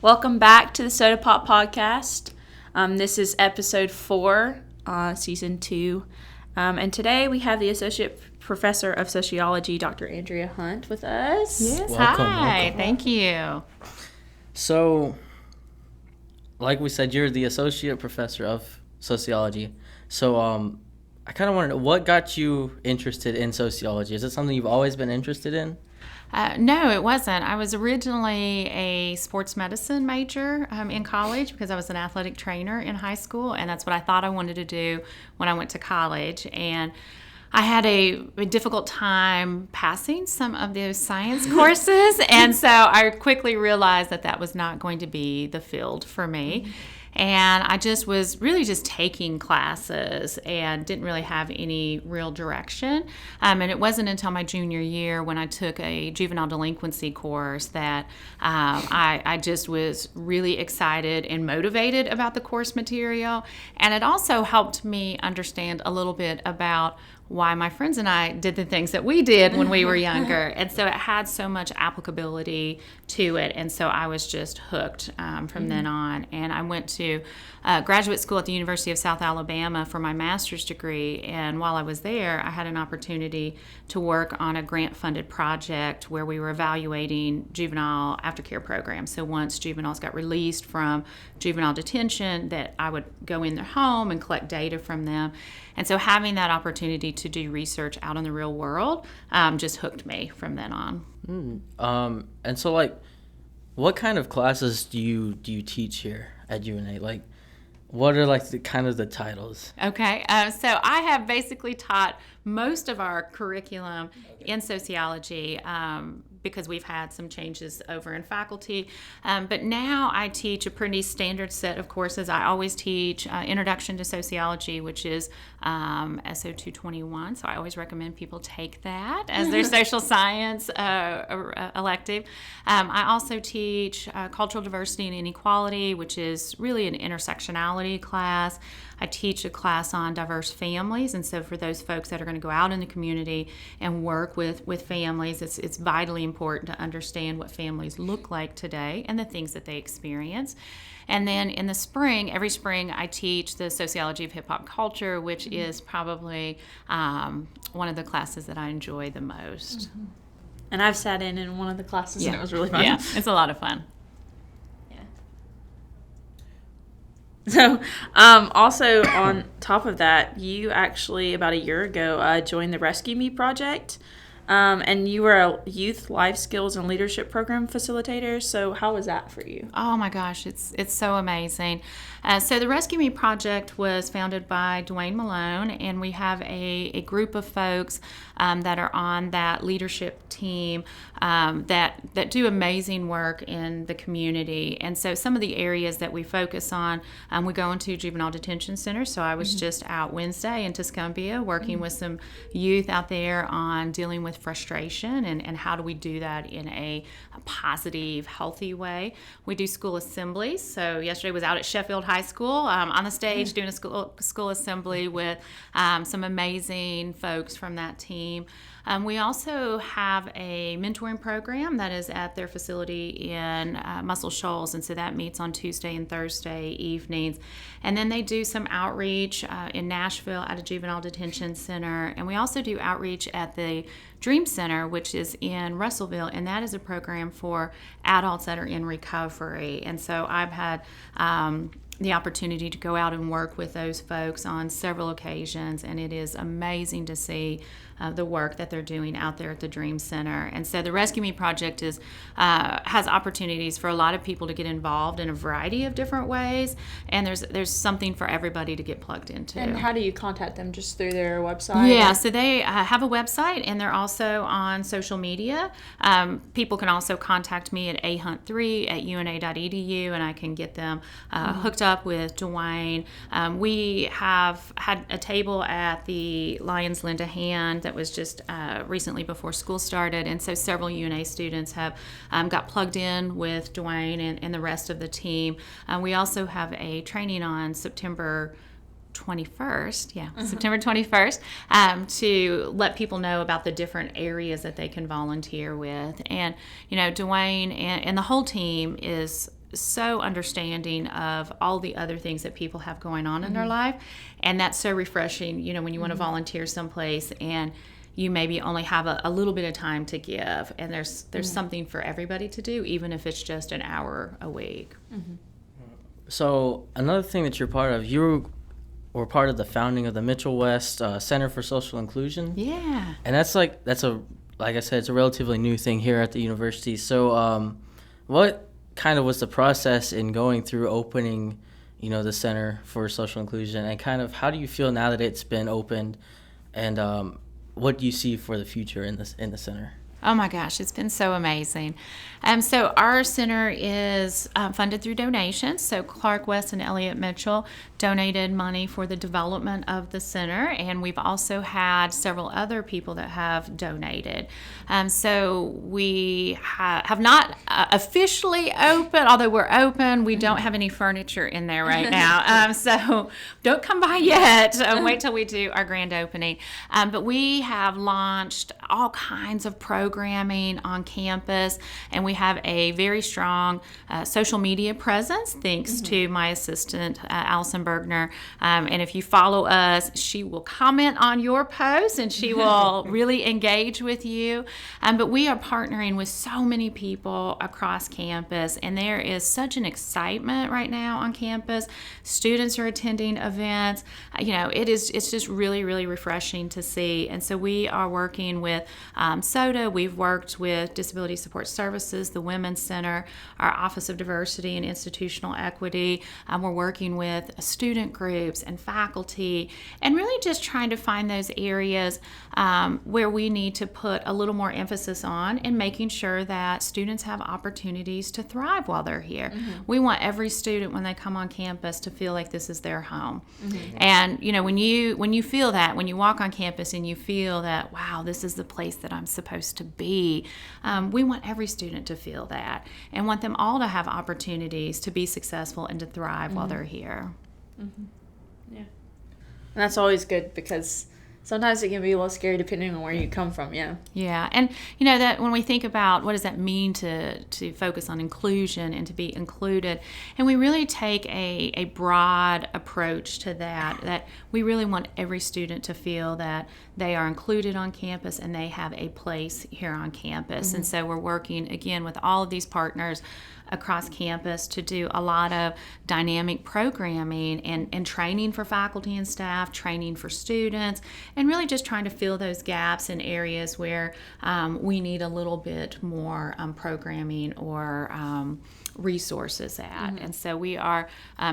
Welcome back to the SOTA Pop podcast. This is episode 4, season 2. And today we have the Associate Professor of Sociology, Dr. Andrea Hunt, with us. Yes, Welcome. Thank you. So, like we said, you're the Associate Professor of Sociology. So, I kind of want to know, what got you interested in sociology? Is it something you've always been interested in? No, it wasn't. I was originally a sports medicine major in college because I was an athletic trainer in high school, and that's what I thought I wanted to do when I went to college. And I had a difficult time passing some of those science courses, and so I quickly realized that that was not going to be the field for me. And I just was really just taking classes and didn't really have any real direction. And it wasn't until my junior year when I took a juvenile delinquency course that I just was really excited and motivated about the course material. And it also helped me understand a little bit about why my friends and I did the things that we did when we were younger. And so it had so much applicability to it. And so I was just hooked from then on. And I went to graduate school at the University of South Alabama for my master's degree. And while I was there, I had an opportunity to work on a grant-funded project where we were evaluating juvenile aftercare programs. So once juveniles got released from juvenile detention, that I would go in their home and collect data from them. And so having that opportunity to do research out in the real world just hooked me from then on. And so, like, what kind of classes do you teach here at UNA? Like, what are, like, the titles? Okay, so I have basically taught most of our curriculum in sociology because we've had some changes over in faculty. But now I teach a pretty standard set of courses. I always teach Introduction to Sociology, which is SO 221. So I always recommend people take that as their social science elective. I also teach Cultural Diversity and Inequality, which is really an intersectionality class. I teach a class on diverse families, and so for those folks that are going to go out in the community and work with families, it's vitally important to understand what families look like today and the things that they experience. And then in the spring, every spring, I teach the sociology of hip-hop culture, which is probably one of the classes that I enjoy the most. Mm-hmm. And I've sat in one of the classes, and it was really fun. Yeah, it's a lot of fun. So, also on top of that, you actually, about a year ago, joined the Rescue Me project, and you were a youth life skills and leadership program facilitator. So how was that for you? Oh my gosh, it's so amazing. So the Rescue Me project was founded by Dwayne Malone, and we have a group of folks that are on that leadership team that do amazing work in the community. And so some of the areas that we focus on, we go into juvenile detention centers. So I was just out Wednesday in Tuscumbia working with some youth out there on dealing with frustration and how do we do that in a positive, healthy way. We do school assemblies. So yesterday was out at Sheffield High School on the stage doing a school assembly with some amazing folks from that team. We also have a mentoring program that is at their facility in Muscle Shoals, and so that meets on Tuesday and Thursday evenings. And then they do some outreach in Nashville at a juvenile detention center, and we also do outreach at the Dream Center, which is in Russellville, and that is a program for adults that are in recovery. And so I've had the opportunity to go out and work with those folks on several occasions, and it is amazing to see the work that they're doing out there at the Dream Center. And so the Rescue Me project has opportunities for a lot of people to get involved in a variety of different ways, and there's something for everybody to get plugged into. And how do you contact them? Just through their website? Yeah, so they have a website, and they're also on social media. People can also contact me at ahunt3@una.edu, and I can get them hooked up with Dwayne. We have had a table at the Lions Lend a Hand that was just recently before school started, and so several UNA students have got plugged in with Dwayne and the rest of the team. We also have a training on September 21st, September 21st, to let people know about the different areas that they can volunteer with. And, you know, Dwayne and the whole team is so understanding of all the other things that people have going on in their life. And that's so refreshing, when you want to volunteer someplace and you maybe only have a little bit of time to give, and there's something for everybody to do, even if it's just an hour a week. So another thing that you're part of, you were part of the founding of the Mitchell West Center for Social Inclusion. Yeah. And like I said, it's a relatively new thing here at the university. So what kind of was the process in going through opening, the Center for Social Inclusion, and kind of how do you feel now that it's been opened, and what do you see for the future in the center? Oh my gosh, it's been so amazing. So our center is funded through donations. So Clark West and Elliot Mitchell donated money for the development of the center, and we've also had several other people that have donated. So we have not officially open, although we're open. We don't have any furniture in there right now. So don't come by yet. Wait till we do our grand opening. But we have launched all kinds of programming on campus, and we have a very strong social media presence thanks to my assistant, Allison Bergner. And if you follow us, she will comment on your posts and she will really engage with you. But we are partnering with so many people across campus, and there is such an excitement right now on campus. Students are attending events. It's just really, really refreshing to see. And so we are working with SOTA. We've worked with Disability Support Services, the Women's Center, our Office of Diversity and Institutional Equity. We're working with student groups and faculty, and really just trying to find those areas where we need to put a little more emphasis on, and making sure that students have opportunities to thrive while they're here. We want every student, when they come on campus, to feel like this is their home. And when you feel that, when you walk on campus and you feel that, wow, this is the place that I'm supposed to be, we want every student to feel that, and want them all to have opportunities to be successful and to thrive while they're here. Yeah. And that's always good, because sometimes it can be a little scary depending on where you come from. Yeah. And that when we think about what does that mean to focus on inclusion and to be included, and we really take a broad approach to that we really want every student to feel that they are included on campus and they have a place here on campus. And so we're working again with all of these partners across campus to do a lot of dynamic programming and training for faculty and staff, training for students, and really just trying to fill those gaps in areas where we need a little bit more programming or resources at. And so we are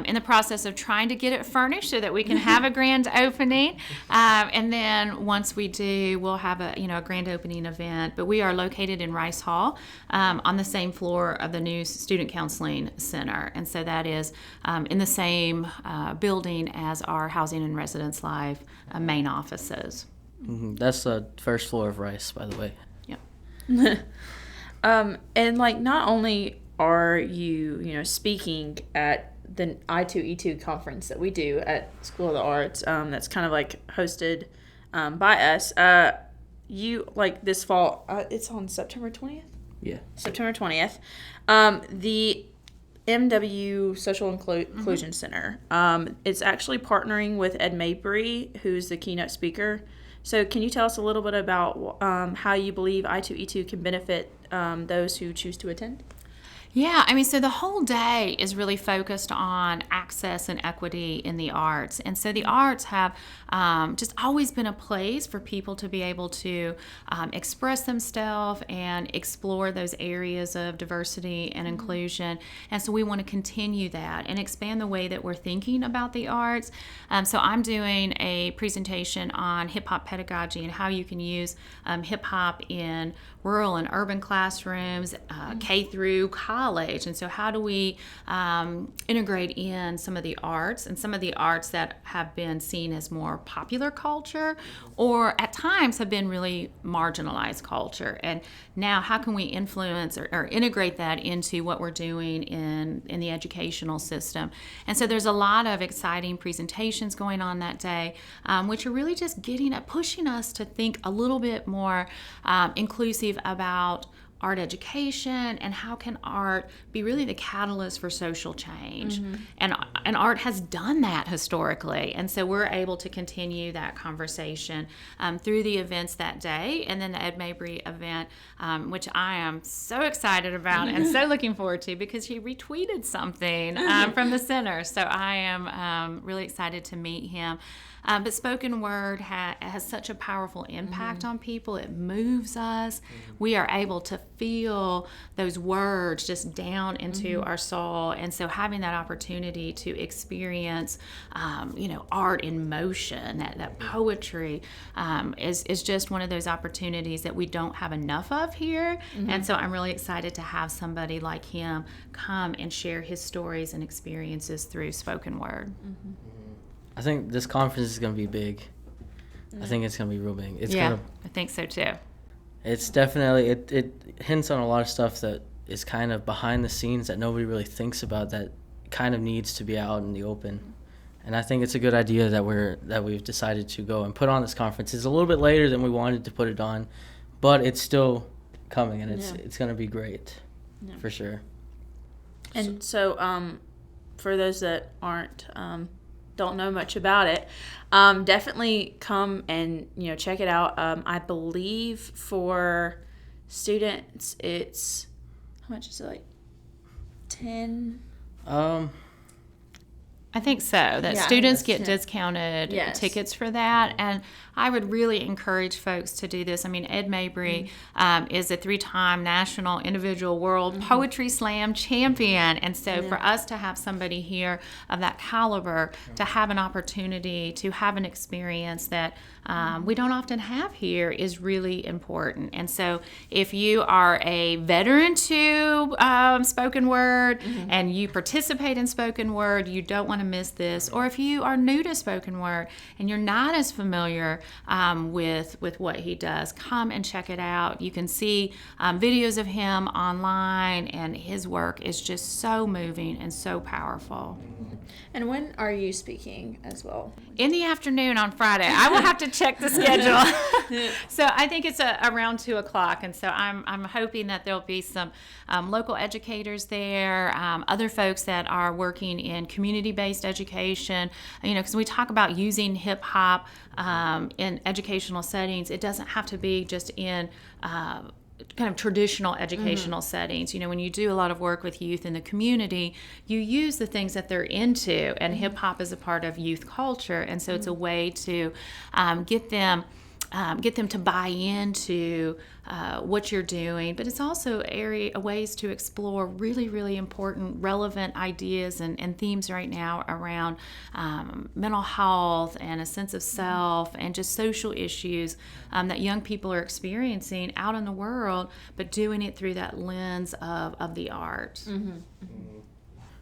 in the process of trying to get it furnished so that we can have a grand opening. And then once we do, we'll have a grand opening event. But we are located in Rice Hall on the same floor of the new Student Counseling Center. And so that is in the same building as our Housing and Residence Life main offices. That's the first floor of Rice, by the way. Yep. And not only are you speaking at the I2E2 conference that we do at School of the Arts, that's kind of hosted by us. You this fall, it's on September 20th. Yeah. September 20th. The MW Social Inclusion Center. It's actually partnering with Ed Mabry, who's the keynote speaker. So can you tell us a little bit about how you believe I2E2 can benefit those who choose to attend? Yeah, so the whole day is really focused on access and equity in the arts. And so the arts have just always been a place for people to be able to express themselves and explore those areas of diversity and inclusion. And so we want to continue that and expand the way that we're thinking about the arts. So I'm doing a presentation on hip-hop pedagogy and how you can use hip-hop in rural and urban classrooms, K through college. And so how do we integrate in some of the arts and some of the arts that have been seen as more popular culture or at times have been really marginalized culture? And now how can we influence or integrate that into what we're doing in the educational system? And so there's a lot of exciting presentations going on that day, which are really just pushing us to think a little bit more inclusive about art education, and how can art be really the catalyst for social change. And art has done that historically, and so we're able to continue that conversation through the events that day, and then the Ed Mabry event, which I am so excited about and so looking forward to, because he retweeted something from the center. So I am really excited to meet him. But spoken word has such a powerful impact on people. It moves us. We are able to feel those words just down into our soul. And so having that opportunity to experience, art in motion, that poetry is just one of those opportunities that we don't have enough of here. And so I'm really excited to have somebody like him come and share his stories and experiences through spoken word. I think this conference is going to be big. I think it's going to be real big. I think so too. It's definitely, it hints on a lot of stuff that is kind of behind the scenes that nobody really thinks about, that kind of needs to be out in the open. And I think it's a good idea that we've decided to go and put on this conference. It's a little bit later than we wanted to put it on, but it's still coming, and it's going to be great for sure. And so for those that don't know much about it, definitely come and check it out. I believe for students it's, how much is it, like 10? I think so, that students get discounted tickets for that. And I would really encourage folks to do this. I mean, Ed Mabry is a 3-time national individual world poetry slam champion. And so for us to have somebody here of that caliber, to have an opportunity, to have an experience that we don't often have here is really important. And so if you are a veteran to spoken word and you participate in spoken word, you don't want to miss this. Or if you are new to spoken word and you're not as familiar with what he does, come and check it out. You can see videos of him online, and his work is just so moving and so powerful. And when are you speaking as well? In the afternoon on Friday. I will have to check the schedule. So I think it's around 2:00, and so I'm hoping that there'll be some local educators there, other folks that are working in community-based education. Because we talk about using hip hop in educational settings, it doesn't have to be just in kind of traditional educational settings. When you do a lot of work with youth in the community, you use the things that they're into, and hip hop is a part of youth culture, and so it's a way to get them to buy into what you're doing. But it's also ways to explore really, really important, relevant ideas and themes right now around mental health and a sense of self and just social issues that young people are experiencing out in the world, but doing it through that lens of the art.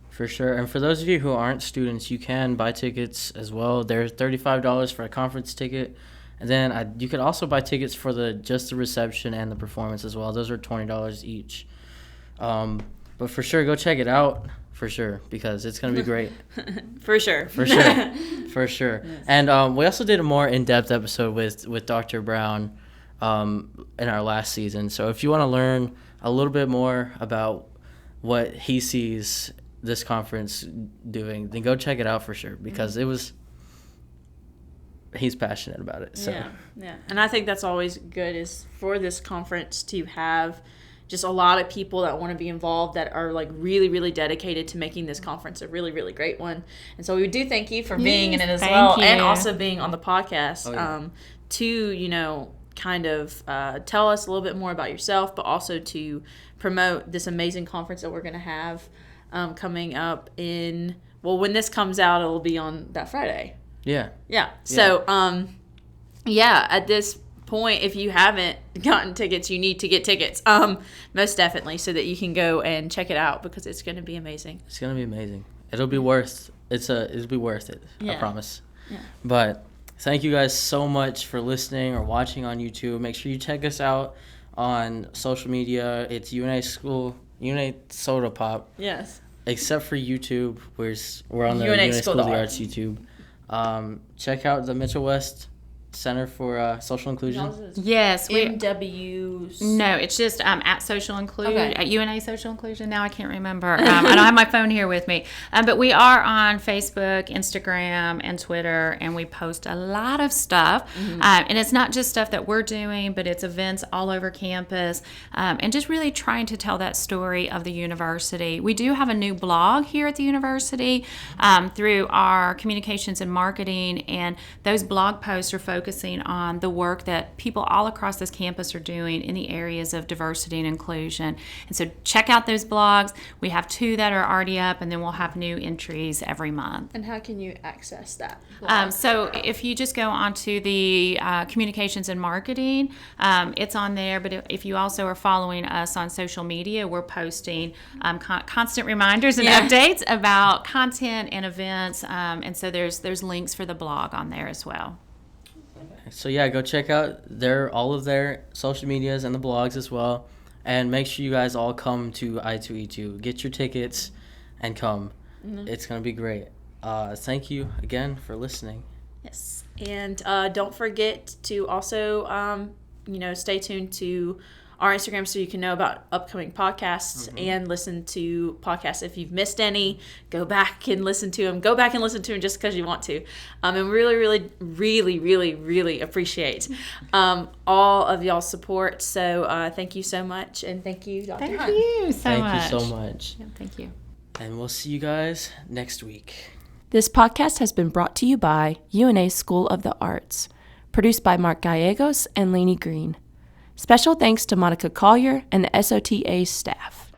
For sure. And for those of you who aren't students, you can buy tickets as well. They're $35 for a conference ticket. And then you could also buy tickets for just the reception and the performance as well. Those are $20 each. But for sure, go check it out. For sure, because it's going to be great. For sure. For sure. For sure. Yes. And we also did a more in-depth episode with Dr. Brown in our last season. So if you want to learn a little bit more about what he sees this conference doing, then go check it out for sure, because he's passionate about it. So yeah. And I think that's always good, is for this conference to have just a lot of people that want to be involved, that are like really, really dedicated to making this conference a really, really great one. And so we do thank you for being in it as well, and also being on the podcast to, kind of tell us a little bit more about yourself, but also to promote this amazing conference that we're going to have coming up when this comes out, it'll be on that Friday. Yeah. So, at this point, if you haven't gotten tickets, you need to get tickets. Most definitely, so that you can go and check it out, because it's going to be amazing. It's going to be amazing. It'll be worth it. I promise. Yeah. But thank you guys so much for listening or watching on YouTube. Make sure you check us out on social media. It's UNA SOTA Pop. Yes. Except for YouTube, we're on the UNA UNA School of the Arts YouTube. Check out the Mitchell West Center for Social Inclusion? Yes, we. MW. No, it's just at Social Inclusion, Okay. at UNA Social Inclusion. Now I can't remember. I don't have my phone here with me. But we are on Facebook, Instagram, and Twitter, and we post a lot of stuff. And it's not just stuff that we're doing, but it's events all over campus, and just really trying to tell that story of the university. We do have a new blog here at the university through our communications and marketing, and those blog posts are focusing on the work that people all across this campus are doing in the areas of diversity and inclusion. And so check out those blogs. We have 2 that are already up, and then we'll have new entries every month. And how can you access that? So if you just go onto the communications and marketing, it's on there. But if you also are following us on social media, we're posting constant reminders and updates about content and events. And so there's links for the blog on there as well. So yeah, go check out all of their social medias and the blogs as well. And make sure you guys all come to I2E2. Get your tickets and come. It's going to be great. Thank you again for listening. Yes. And don't forget to also, stay tuned to our Instagram so you can know about upcoming podcasts and listen to podcasts. If you've missed any, go back and listen to them. Go back and listen to them just because you want to. And really, really, really, really, really appreciate all of y'all's support. So thank you so much. And thank you, Dr. Thank Hunt. you so Thank much. you so much. Yeah, thank you. And we'll see you guys next week. This podcast has been brought to you by UNA School of the Arts, produced by Mark Gallegos and Lainey Green. Special thanks to Monica Collier and the SOTA staff.